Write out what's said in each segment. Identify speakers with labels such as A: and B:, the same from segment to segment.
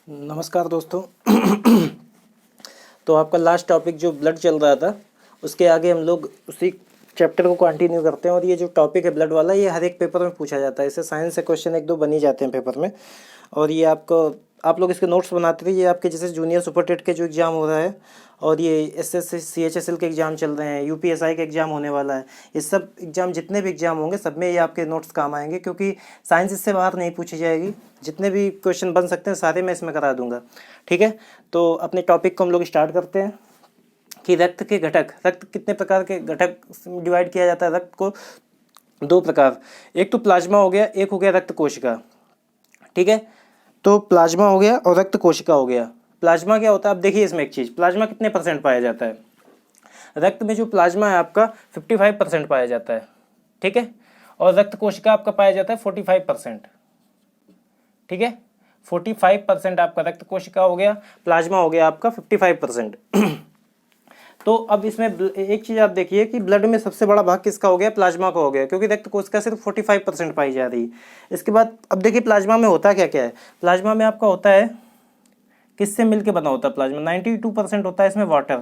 A: नमस्कार दोस्तों। तो आपका लास्ट टॉपिक जो ब्लड चल रहा था उसके आगे हम लोग उसी चैप्टर को कंटिन्यू करते हैं। और ये जो टॉपिक है ब्लड वाला, ये हर एक पेपर में पूछा जाता है। इससे साइंस से क्वेश्चन एक दो बन ही जाते हैं पेपर में। और ये आप लोग इसके नोट्स बनाते रहिए। आपके जैसे जूनियर सुपर टेट के जो एग्ज़ाम हो रहा है और ये एसएससी सीएचएसएल के एग्ज़ाम चल रहे हैं, यूपीएसआई का एग्ज़ाम होने वाला है, ये सब एग्ज़ाम जितने भी एग्ज़ाम होंगे सब में ये आपके नोट्स काम आएंगे, क्योंकि साइंस इससे बाहर नहीं पूछी जाएगी। जितने भी क्वेश्चन बन सकते हैं सारे मैं इसमें करा दूंगा। ठीक है, तो अपने टॉपिक को हम लोग स्टार्ट करते हैं कि रक्त के घटक। रक्त कितने प्रकार के घटक डिवाइड किया जाता है? रक्त को दो प्रकार, एक तो प्लाज्मा हो गया, एक हो गया रक्त कोशिका। ठीक है, तो प्लाज्मा हो गया और रक्त कोशिका हो गया। प्लाज्मा क्या होता है? अब देखिए इसमें एक चीज़, प्लाज्मा कितने परसेंट पाया जाता है? रक्त में जो प्लाज्मा है आपका 55% पाया जाता है। ठीक है, और रक्त कोशिका आपका पाया जाता है 45%। ठीक है, 45% आपका रक्त कोशिका हो गया, प्लाज्मा हो गया आपका 55%। तो अब इसमें एक चीज़ आप देखिए कि ब्लड में सबसे बड़ा भाग किसका हो गया? प्लाज्मा का हो गया, क्योंकि रक्त कोशिका सिर्फ 45% पाई जा रही है। इसके बाद अब देखिए प्लाज्मा में होता क्या क्या है। प्लाज्मा में आपका होता है, किससे मिलके बना होता है प्लाज्मा? 92% होता है इसमें वाटर।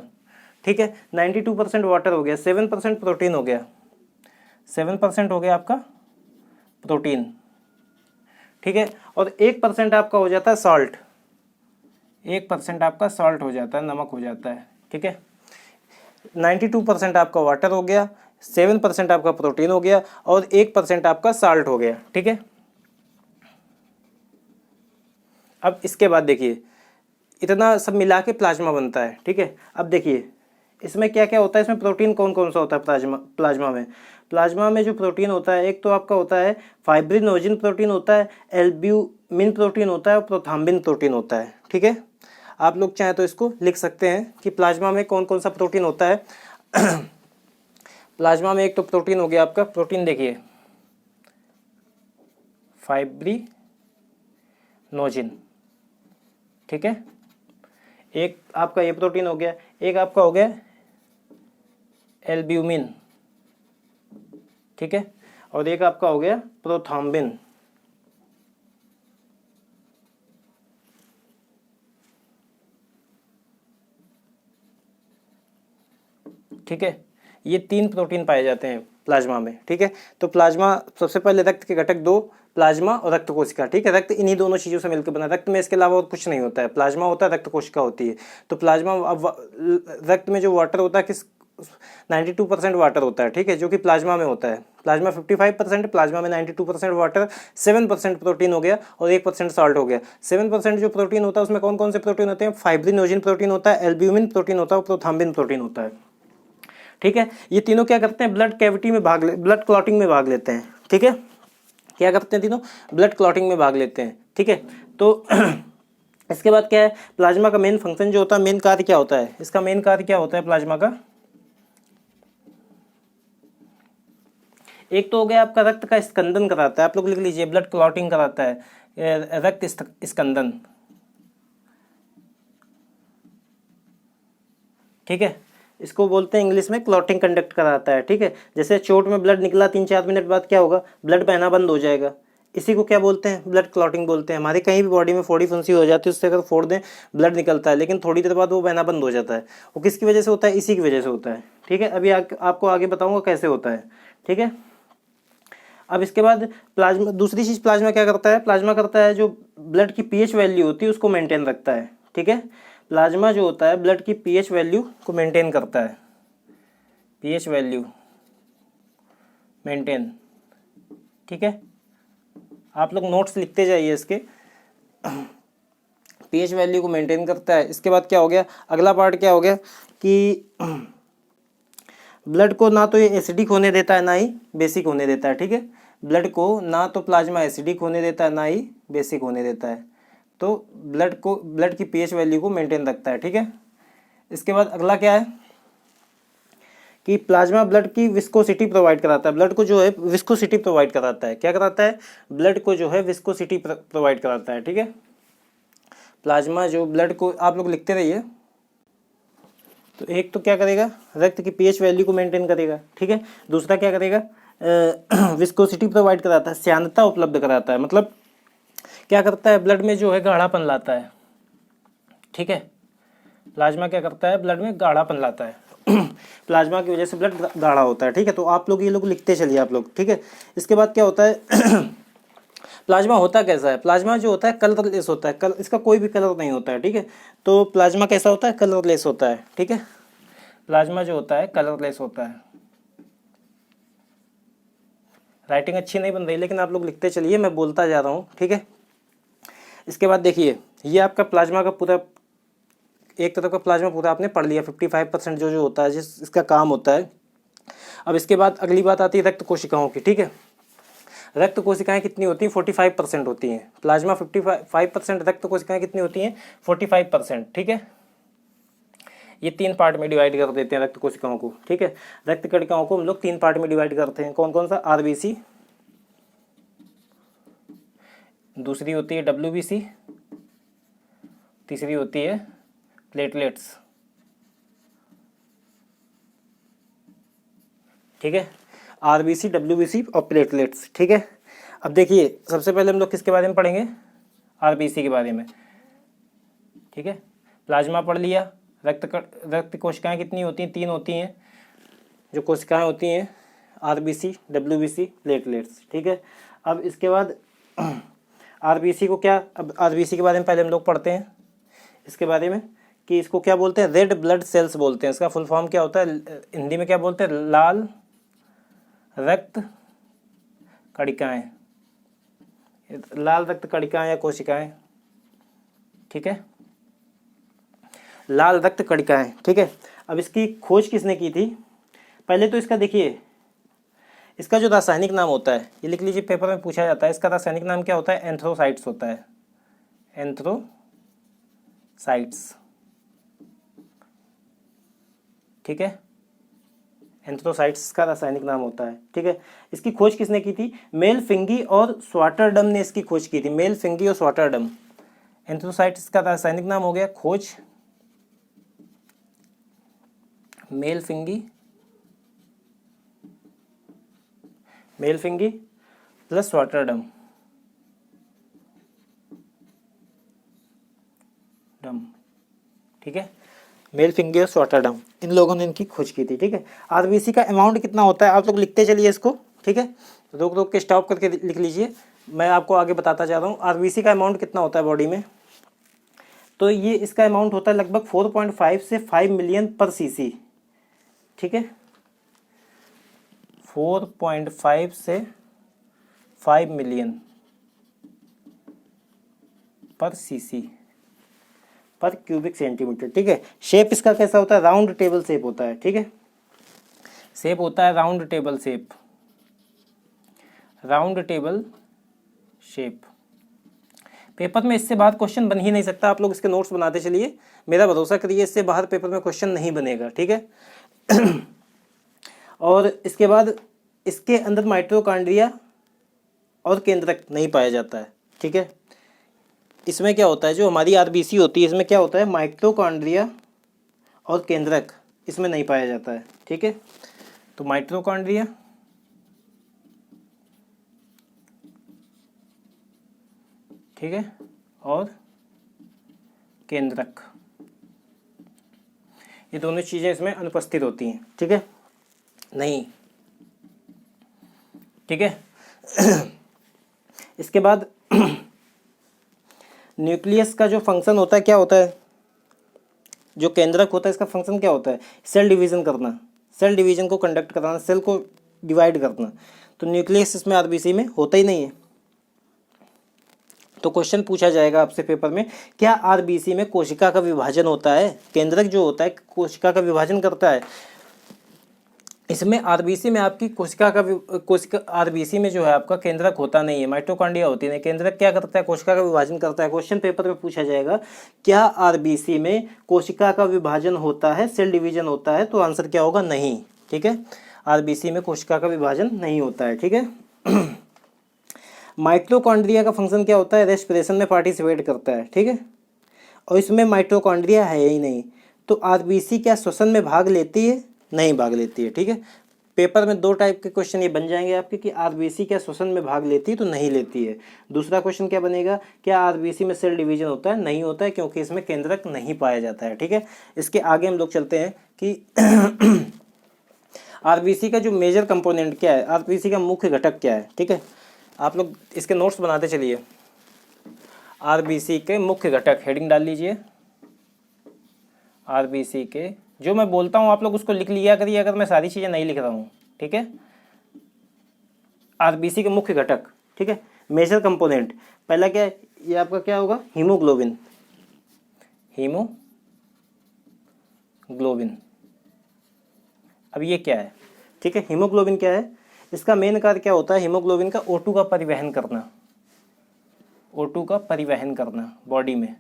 A: ठीक है, 92% वाटर हो गया, 7% प्रोटीन हो गया, 7% हो गया आपका प्रोटीन। ठीक है, और 1% आपका हो जाता है सॉल्ट। 1% आपका सॉल्ट हो जाता है, नमक हो जाता है। ठीक है, 92% आपका वाटर हो गया, 7% आपका प्रोटीन हो गया और 1% आपका साल्ट हो गया। ठीक है, अब इसके बाद देखिए इतना सब मिला के प्लाज्मा बनता है। ठीक है, अब देखिए इसमें क्या क्या होता है। इसमें प्रोटीन कौन कौन सा होता है? प्लाज्मा में जो प्रोटीन होता है, एक तो आपका होता है फाइब्रिनोजिन प्रोटीन होता है, एल्ब्यूमिन प्रोटीन होता है और प्रोथ्राम्बिन प्रोटीन होता है। ठीक है, आप लोग चाहें तो इसको लिख सकते हैं कि प्लाज्मा में कौन कौन सा प्रोटीन होता है। प्लाज्मा में एक तो प्रोटीन हो गया आपका, प्रोटीन देखिए फाइब्रिनोजिन। ठीक है, एक आपका ये प्रोटीन हो गया, एक आपका हो गया एल्ब्यूमिन। ठीक है, और एक आपका हो गया प्रोथ्राम्बिन। ठीक है, ये 3 प्रोटीन पाए जाते हैं प्लाज्मा में। ठीक है, तो प्लाज्मा सबसे पहले रक्त के घटक दो, प्लाज्मा और रक्त कोशिका। ठीक है, रक्त इन्हीं दोनों चीज़ों से मिलकर बना। रक्त में इसके अलावा और कुछ नहीं होता है। प्लाज्मा होता है, रक्त कोशिका होती है। तो प्लाज्मा, अब रक्त में जो वाटर होता है किस 92% वाटर होता है। ठीक है, जो कि प्लाज्मा में होता है। प्लाज्मा 55%, प्लाज्मा में 92% वाटर, 7% प्रोटीन हो गया और 1% सॉल्ट हो गया। 7% जो प्रोटीन होता है उसमें कौन कौन से प्रोटीन होते हैं? फाइब्रिनोजिन प्रोटीन होता है, एल्ब्यूमिन प्रोटीन होता है और प्रोथ्राम्बिन प्रोटीन होता है। ठीक है, ये तीनों क्या करते हैं? ब्लड कैविटी में ब्लड क्लॉटिंग में भाग लेते हैं। ठीक है, क्या करते हैं तीनों? ब्लड क्लॉटिंग में भाग लेते हैं। ठीक है, तो इसके बाद क्या है? प्लाज्मा का मेन फंक्शन जो होता है, मेन कार्य क्या होता है? इसका मेन कार्य क्या होता है प्लाज्मा का? एक तो हो गया आपका रक्त का स्कंदन कराता है। आप लोग लिख लीजिए, ब्लड क्लॉटिंग कराता है, रक्त स्कंदन। ठीक है, इसको बोलते हैं इंग्लिश में क्लॉटिंग कंडक्ट कराता है। ठीक है, जैसे चोट में ब्लड निकला 3-4 मिनट बाद क्या होगा? ब्लड बहना बंद हो जाएगा। इसी को क्या बोलते हैं? ब्लड क्लॉटिंग बोलते हैं। हमारे कहीं भी बॉडी में फोड़ी फुंसी हो जाती है, उससे अगर फोड़ दें ब्लड निकलता है, लेकिन थोड़ी देर बाद वो बहना बंद हो जाता है। वो किसकी वजह से होता है? इसी की वजह से होता है। ठीक है, अभी आपको आगे बताऊंगा कैसे होता है। ठीक है, अब इसके बाद प्लाज्मा, दूसरी चीज़ प्लाज्मा क्या करता है? प्लाज्मा करता है जो ब्लड की पीएच वैल्यू होती है उसको मेंटेन रखता है। ठीक है, प्लाज्मा जो होता है ब्लड की पीएच वैल्यू को मेंटेन करता है। PH value maintain. ठीक है, आप लोग नोट्स लिखते जाइए इसके। पीएच वैल्यू को मेंटेन करता है। इसके बाद क्या हो गया? अगला पार्ट क्या हो गया कि ब्लड को ना तो ये एसिडिक होने देता है ना ही बेसिक होने देता है। ठीक है, ब्लड को ना तो प्लाज्मा एसिडिक होने देता है ना ही बेसिक होने देता है। तो ब्लड की पीएच वैल्यू को मेंटेन रखता है। ठीक है, इसके बाद अगला क्या है कि प्लाज्मा ब्लड की विस्कोसिटी प्रोवाइड कराता है। ब्लड को जो है विस्कोसिटी प्रोवाइड कराता है। क्या कराता है? ब्लड को जो है विस्कोसिटी प्रोवाइड कराता है। ठीक है, प्लाज्मा जो ब्लड को, आप लोग लिखते रहिए। तो एक तो क्या करेगा? रक्त की पीएच वैल्यू को मेंटेन करेगा। ठीक है, दूसरा क्या करेगा? विस्कोसिटी प्रोवाइड कराता है, श्यानता उपलब्ध कराता है। मतलब क्या करता है? ब्लड में जो है गाढ़ापन लाता है। ठीक है। प्लाज्मा क्या करता है, ब्लड में गाढ़ापन लाता है प्लाज्मा की वजह से ब्लड गाढ़ा होता है, ठीक है। तो आप लोग ये लोग लिखते चलिए आप लोग, ठीक है। इसके बाद क्या होता है प्लाज्मा होता कैसा है, प्लाज्मा जो होता है कलरलेस होता है, इसका कोई भी कलर नहीं होता है, ठीक है। तो प्लाज्मा कैसा होता है, कलरलेस होता है, ठीक है। प्लाज्मा जो होता है कलरलेस होता है। राइटिंग अच्छी नहीं बन रही लेकिन आप लोग लिखते चलिए, मैं बोलता जा रहा हूँ, ठीक है। इसके बाद देखिए, ये आपका प्लाज्मा का पूरा, एक तरफ का प्लाज्मा पूरा आपने पढ़ लिया, 55% जो होता है जिस इसका काम होता है। अब इसके बाद अगली बात आती है रक्त कोशिकाओं की, ठीक है। रक्त कोशिकाएं कितनी होती हैं, 45% होती हैं। प्लाज्मा 55%, रक्त कोशिकाएं कितनी होती हैं, 45%, ठीक है। ये 3 पार्ट में डिवाइड कर देते हैं रक्त कोशिकाओं को, ठीक है। रक्त कणिकाओं को हम लोग 3 पार्ट में डिवाइड करते हैं, कौन कौन सा, आरबीसी, दूसरी होती है डब्ल्यूबीसी, तीसरी होती है प्लेटलेट्स, ठीक है। आरबीसी, डब्ल्यूबीसी और प्लेटलेट्स, ठीक है। अब देखिए, सबसे पहले हम लोग किसके बारे में पढ़ेंगे, आरबीसी के बारे में, ठीक है। प्लाज्मा पढ़ लिया। रक्त कोशिकाएं कितनी होती हैं, 3 होती हैं जो कोशिकाएं होती हैं, आरबीसी, डब्ल्यूबीसी, प्लेटलेट्स, ठीक है। अब इसके बाद आरबीसी को क्या, अब आरबीसी के बारे में पहले हम लोग पढ़ते हैं इसके बारे में कि इसको क्या बोलते हैं, रेड ब्लड सेल्स बोलते हैं। इसका फुल फॉर्म क्या होता है, हिंदी में क्या बोलते हैं, लाल रक्त कणिकाएं, लाल रक्त कणिकाएं या कोशिकाएं, ठीक है, लाल रक्त कणिकाएं, ठीक है। अब इसकी खोज किसने की थी, पहले तो इसका देखिए, इसका जो रासायनिक नाम होता है, ये लिख लीजिए, पेपर में पूछा जाता है, इसका रासायनिक नाम क्या होता है, एंथ्रोसाइट्स होता है, एंथ्रोसाइट्स, ठीक है। एंथ्रोसाइट्स का रासायनिक नाम होता है, ठीक है। इसकी खोज किसने की थी, मेल फिंगी और स्वाटरडम ने इसकी खोज की थी, मेल फिंगी और स्वाटरडम। एंथ्रोसाइट्स का रासायनिक नाम हो गया खोज मेल फिंगी प्लस स्वाटरडम, ठीक है। मेल फिंगी और स्वाटरडम, इन लोगों ने इनकी खोज की थी, ठीक है। आरबीसी का अमाउंट कितना होता है, आप लोग लिखते चलिए इसको, ठीक है। रोक रोक के स्टॉप करके लिख लीजिए, मैं आपको आगे बताता जा रहा हूँ। आरबीसी का अमाउंट कितना होता है बॉडी में, तो ये इसका अमाउंट होता है लगभग 4.5 से 5 मिलियन पर सीसी, ठीक है। 4.5 से 5 मिलियन पर सीसी पर क्यूबिक सेंटीमीटर, ठीक है। शेप इसका कैसा होता है, राउंड टेबल शेप होता है, ठीक है। शेप होता है round table shape, round table shape. Paper में इससे बाहर क्वेश्चन बन ही नहीं सकता, आप लोग इसके नोट्स बनाते चलिए, मेरा भरोसा करिए, इससे बाहर पेपर में क्वेश्चन नहीं बनेगा, ठीक है। और इसके बाद इसके अंदर माइटोकॉन्ड्रिया और केंद्रक नहीं पाया जाता है, ठीक है। इसमें क्या होता है, जो हमारी आरबीसी होती है, इसमें क्या होता है, माइटोकॉन्ड्रिया और केंद्रक इसमें नहीं पाया जाता है, ठीक है। तो माइटोकॉन्ड्रिया, ठीक है, और केंद्रक, ये दोनों चीज़ें इसमें अनुपस्थित होती हैं, ठीक है, नहीं, ठीक है। इसके बाद न्यूक्लियस का जो फंक्शन होता है क्या होता है, जो केंद्रक होता है इसका फंक्शन क्या होता है, सेल डिवीज़न करना, सेल डिवीज़न को कंडक्ट कराना, सेल को डिवाइड करना। तो न्यूक्लियस इसमें आरबीसी में होता ही नहीं है। तो क्वेश्चन पूछा जाएगा आपसे पेपर में, क्या आरबीसी में कोशिका का विभाजन होता है, केंद्रक जो होता है कोशिका का विभाजन करता है। इसमें आरबीसी में आपकी कोशिका आरबीसी में जो है आपका केंद्रक होता नहीं है, माइटोकॉन्ड्रिया होती है। केंद्रक क्या करता है, कोशिका का विभाजन करता है। क्वेश्चन पेपर में पूछा जाएगा, क्या आरबीसी में कोशिका का विभाजन होता है, सेल डिवीजन होता है, तो आंसर क्या होगा, नहीं, ठीक है। आरबीसी में कोशिका का विभाजन नहीं होता है, ठीक है। माइटोकॉन्ड्रिया का फंक्शन क्या होता है, रेस्पिरेशन में पार्टिसिपेट करता है, ठीक है, और इसमें माइटोकॉन्ड्रिया है ही नहीं। तो आरबीसी क्या श्वसन में भाग लेती है, नहीं भाग लेती है, ठीक है। पेपर में 2 टाइप के क्वेश्चन ये बन जाएंगे आपके कि आरबीसी क्या श्वसन में भाग लेती है, तो नहीं लेती है। दूसरा क्वेश्चन क्या बनेगा, क्या आरबीसी में सेल डिवीजन होता है, नहीं होता है, क्योंकि इसमें केंद्रक नहीं पाया जाता है। ठीक है, इसके आगे हम लोग चलते हैं कि आरबीसी का जो मेजर कंपोनेंट क्या है, आरबीसी का मुख्य घटक क्या है। ठीक है, आप लोग इसके नोट्स बनाते चलिए। आरबीसी के मुख्य घटक, हेडिंग डाल लीजिए। आरबीसी के, जो मैं बोलता हूँ आप लोग उसको लिख लिया करिए अगर मैं सारी चीज़ें नहीं लिख रहा हूँ। ठीक है, आरबीसी के मुख्य घटक। ठीक है, मेजर कंपोनेंट, पहला क्या है, ये आपका क्या होगा, हीमोग्लोबिन। हीमोग्लोबिन, अब ये क्या है। ठीक है, हीमोग्लोबिन क्या है, इसका मेन कार्य क्या होता है, हीमोग्लोबिन का O2 का परिवहन करना, O2 का परिवहन करना बॉडी में।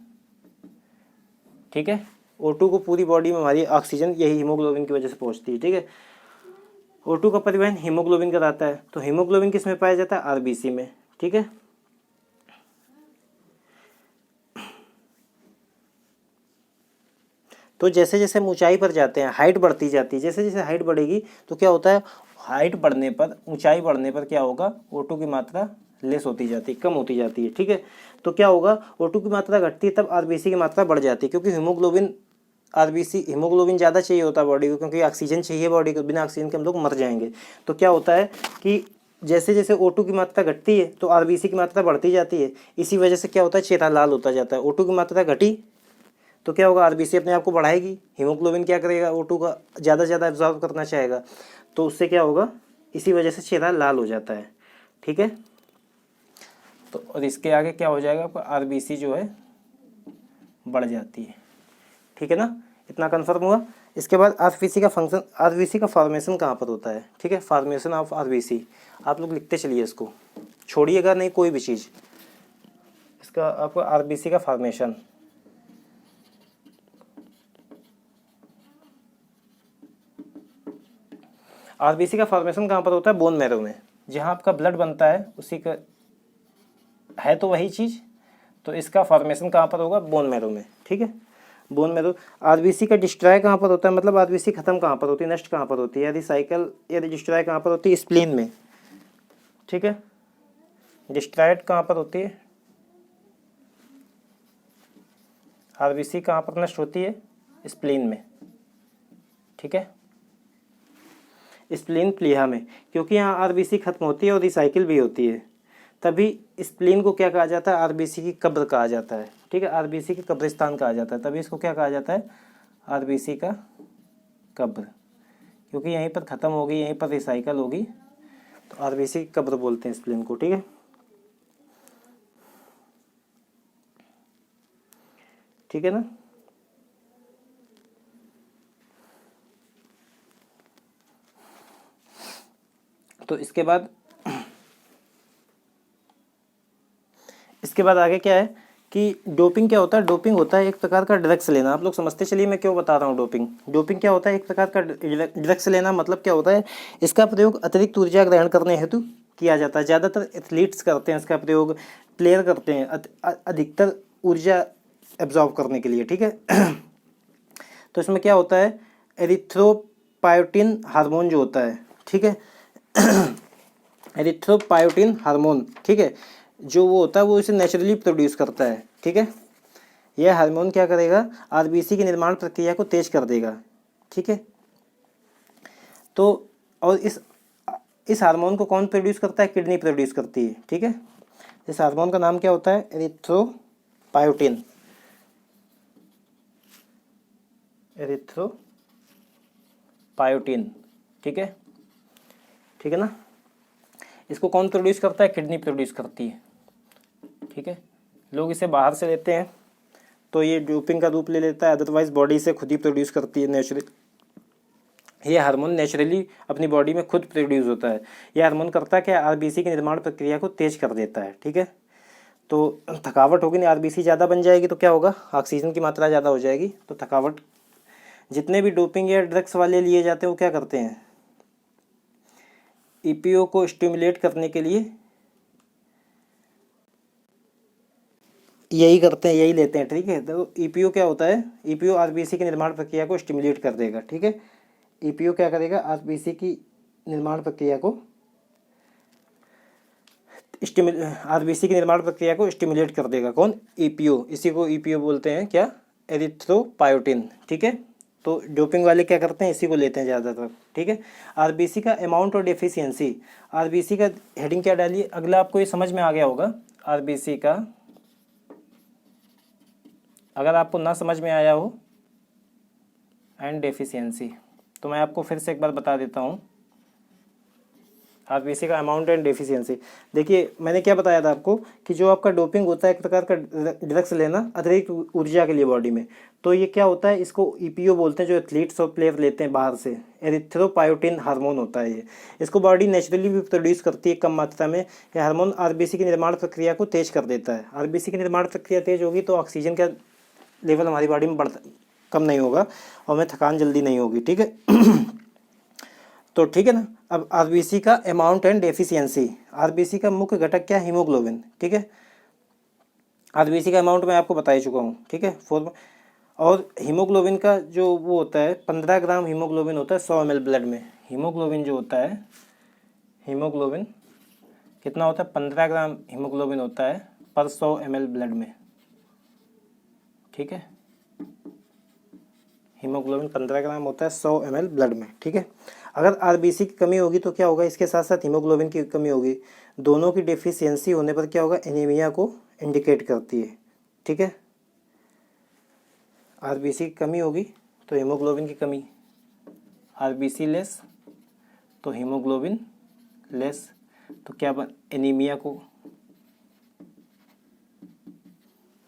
A: ठीक है, O2 को पूरी बॉडी में हमारी ऑक्सीजन यही हीमोग्लोबिन की वजह से पहुंचती है। ठीक है, O2 का परिवहन हीमोग्लोबिन कराता है। तो हीमोग्लोबिन किस में पाया जाता है, आरबीसी में। ठीक है, तो जैसे जैसे हम ऊंचाई पर जाते हैं, हाइट बढ़ती जाती है, जैसे जैसे हाइट बढ़ेगी तो क्या होता है, हाइट बढ़ने पर, ऊंचाई बढ़ने पर क्या होगा, O2 की मात्रा लेस होती जाती है, कम होती जाती है। ठीक है, तो क्या होगा, O2 की मात्रा घटती है तब आरबीसी की मात्रा बढ़ जाती है, क्योंकि हीमोग्लोबिन ज़्यादा चाहिए होता है बॉडी को, क्योंकि ऑक्सीजन चाहिए बॉडी को, बिना ऑक्सीजन के हम लोग मर जाएंगे। तो क्या होता है कि जैसे जैसे O2 की मात्रा घटती है तो आरबीसी की मात्रा बढ़ती जाती है। इसी वजह से क्या होता है, चेहरा लाल होता जाता है। O2 की मात्रा घटी तो क्या होगा, आरबीसी अपने आप को बढ़ाएगी, हीमोग्लोबिन क्या करेगा, O2 का ज़्यादा से ज़्यादा एब्जॉर्ब करना चाहेगा, तो उससे क्या होगा, इसी वजह से चेहरा लाल हो जाता है। ठीक है, तो और इसके आगे क्या हो जाएगा, आपका आरबीसी जो है बढ़ जाती है। ठीक है ना, इतना कन्फर्म हुआ। इसके बाद आरबीसी का फंक्शन, आरबीसी का फॉर्मेशन कहाँ पर होता है। ठीक है, फॉर्मेशन ऑफ आरबीसी आप लोग लिखते चलिए, इसको छोड़िएगा नहीं कोई भी चीज़। इसका आपको आरबीसी का फॉर्मेशन, आरबीसी का फॉर्मेशन कहाँ पर होता है, बोन मैरो में, जहाँ आपका ब्लड बनता है उसी का है तो वही चीज़, तो इसका फॉर्मेशन कहाँ पर होगा, बोन मैरो में। ठीक है, बोन मैरो। आरबीसी का डिस्ट्रॉय कहाँ पर होता है, मतलब आरबीसी खत्म कहाँ पर होती है, नष्ट कहाँ पर होती है, यदि डिस्ट्रॉय कहाँ पर होती है, स्प्लीन में। ठीक है, डिस्ट्रॉयड कहाँ पर होती है, आरबीसी कहाँ पर नष्ट होती है, स्प्लीन में। ठीक है, स्प्लीन प्लीहा में, क्योंकि यहाँ आरबीसी खत्म होती है और रिसाइकिल भी होती है, तभी स्प्लीन को क्या कहा जाता है, आरबीसी की कब्र कहा जाता है। ठीक है, आरबीसी के कब्रिस्तान कहा जाता है, तभी इसको क्या कहा जाता है, आरबीसी का कब्र, क्योंकि यहीं पर ख़त्म होगी, यहीं पर रिसाइकल होगी, तो आरबीसी की कब्र बोलते हैं स्प्लीन को। ठीक है, ठीक है ना। तो इसके बाद आगे क्या है कि डोपिंग क्या होता है, डोपिंग होता है एक प्रकार का ड्रग्स लेना। आप लोग समझते चलिए मैं क्यों बता रहा हूँ डोपिंग। डोपिंग क्या होता है, एक प्रकार का ड्रग्स लेना, मतलब क्या होता है, इसका प्रयोग अतिरिक्त ऊर्जा ग्रहण करने हेतु किया जाता है। ज़्यादातर एथलीट्स करते हैं इसका प्रयोग, प्लेयर करते हैं अधिकतर ऊर्जा एब्जॉर्ब करने के लिए। ठीक है, तो इसमें क्या होता है, एरिथ्रोपायोटिन हार्मोन जो होता है, ठीक है, एरिथ्रोपायोटिन हार्मोन, ठीक है, जो वो होता है वो इसे नेचुरली प्रोड्यूस करता है। ठीक है, यह हार्मोन क्या करेगा, आरबीसी की निर्माण प्रक्रिया को तेज कर देगा। ठीक है, तो और इस हार्मोन को कौन प्रोड्यूस करता है, किडनी प्रोड्यूस करती है। ठीक है, इस हार्मोन का नाम क्या होता है, एरिथ्रोपायोटिन, एरिथ्रोपायोटिन। ठीक है, ठीक है ना, इसको कौन प्रोड्यूस करता है, किडनी प्रोड्यूस करती है। ठीक है, लोग इसे बाहर से लेते हैं तो ये डोपिंग का रूप ले लेता है, अदरवाइज बॉडी से खुद ही प्रोड्यूस करती है नेचुरली। ये हार्मोन नेचुरली अपनी बॉडी में खुद प्रोड्यूस होता है। ये हार्मोन करता है कि आरबीसी की निर्माण प्रक्रिया को तेज कर देता है। ठीक है, तो थकावट होगी नहीं, आरबीसी ज़्यादा बन जाएगी तो क्या होगा, ऑक्सीजन की मात्रा ज़्यादा हो जाएगी, तो थकावट। जितने भी डोपिंग या ड्रग्स वाले लिए जाते हैं वो क्या करते हैं, ईपीओ को स्टिमुलेट करने के लिए यही करते हैं, यही लेते हैं। ठीक है, तो ईपीओ क्या होता है, ईपीओ आरबीसी की निर्माण प्रक्रिया को स्टिमुलेट कर देगा। ठीक है, ईपीओ क्या करेगा, आरबीसी की निर्माण प्रक्रिया को आरबीसी की निर्माण प्रक्रिया को स्टिमुलेट कर देगा। कौन? ईपीओ। इसी को ईपीओ बोलते हैं क्या? एरिथ्रोपायोटिन। ठीक है, तो डोपिंग वाले क्या करते हैं? इसी को लेते हैं ज़्यादातर। ठीक है, आरबीसी का अमाउंट और डेफिशिएंसी, आरबीसी का हेडिंग क्या डालिए? अगला आपको ये समझ में आ गया होगा। आरबीसी का, अगर आपको ना समझ में आया हो, एंड डेफिशिएंसी, तो मैं आपको फिर से एक बार बता देता हूँ। आरबीसी का अमाउंट एंड डेफिशिएंसी, देखिए मैंने क्या बताया था आपको कि जो आपका डोपिंग होता है एक प्रकार का ड्रग्स लेना अतिरिक्त ऊर्जा के लिए बॉडी में, तो ये क्या होता है? इसको ईपीओ बोलते हैं, जो एथलीट्स और प्लेयर लेते हैं बाहर से। एरिथ्रोपायोटिन हार्मोन होता है ये, इसको बॉडी नेचुरली भी प्रोड्यूस करती है कम मात्रा में। ये हार्मोन आरबीसी की निर्माण प्रक्रिया को तेज कर देता है। आरबीसी की निर्माण प्रक्रिया तेज होगी तो ऑक्सीजन का लेवल हमारी बॉडी में कम नहीं होगा और हमें थकान जल्दी नहीं होगी। ठीक है तो ठीक है ना। अब आरबीसी का अमाउंट एंड डेफिशिएंसी, आरबीसी का मुख्य घटक क्या है? हीमोग्लोबिन। ठीक है, आरबीसी का अमाउंट मैं आपको बता ही चुका हूँ। ठीक है, और हीमोग्लोबिन का जो वो होता है 15 ग्राम हीमोग्लोबिन होता है 100 ml ब्लड में। हीमोग्लोबिन जो होता है, हीमोग्लोबिन कितना होता है? 15 ग्राम हीमोग्लोबिन होता है पर 100 ml ब्लड में। ठीक है, हीमोग्लोबिन 15 ग्राम होता है 100 ml ब्लड में। ठीक है, अगर आरबीसी की कमी होगी तो क्या होगा? इसके साथ साथ हीमोग्लोबिन की कमी होगी, दोनों की डेफिशिएंसी होने पर क्या होगा? एनीमिया को इंडिकेट करती है। ठीक है, आरबीसी की कमी होगी तो हीमोग्लोबिन की कमी, आरबीसी लेस तो हीमोग्लोबिन लेस, तो क्या एनीमिया को,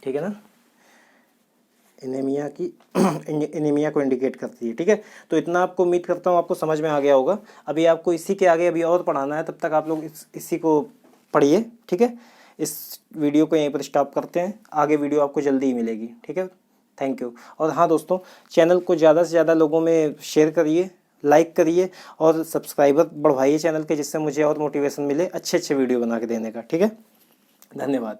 A: ठीक है ना, एनीमिया को इंडिकेट करती है। ठीक है, तो इतना आपको उम्मीद करता हूँ आपको समझ में आ गया होगा। अभी आपको इसी के आगे अभी और पढ़ाना है, तब तक आप लोग इसी को पढ़िए। ठीक है, इस वीडियो को यहीं पर स्टॉप करते हैं, आगे वीडियो आपको जल्दी ही मिलेगी। ठीक है, थैंक यू। और हाँ दोस्तों, चैनल को ज़्यादा से ज़्यादा लोगों में शेयर करिए, लाइक करिए और सब्सक्राइबर बढ़वाइए चैनल के, जिससे मुझे और मोटिवेशन मिले अच्छे अच्छे वीडियो बना के देने का। ठीक है, धन्यवाद।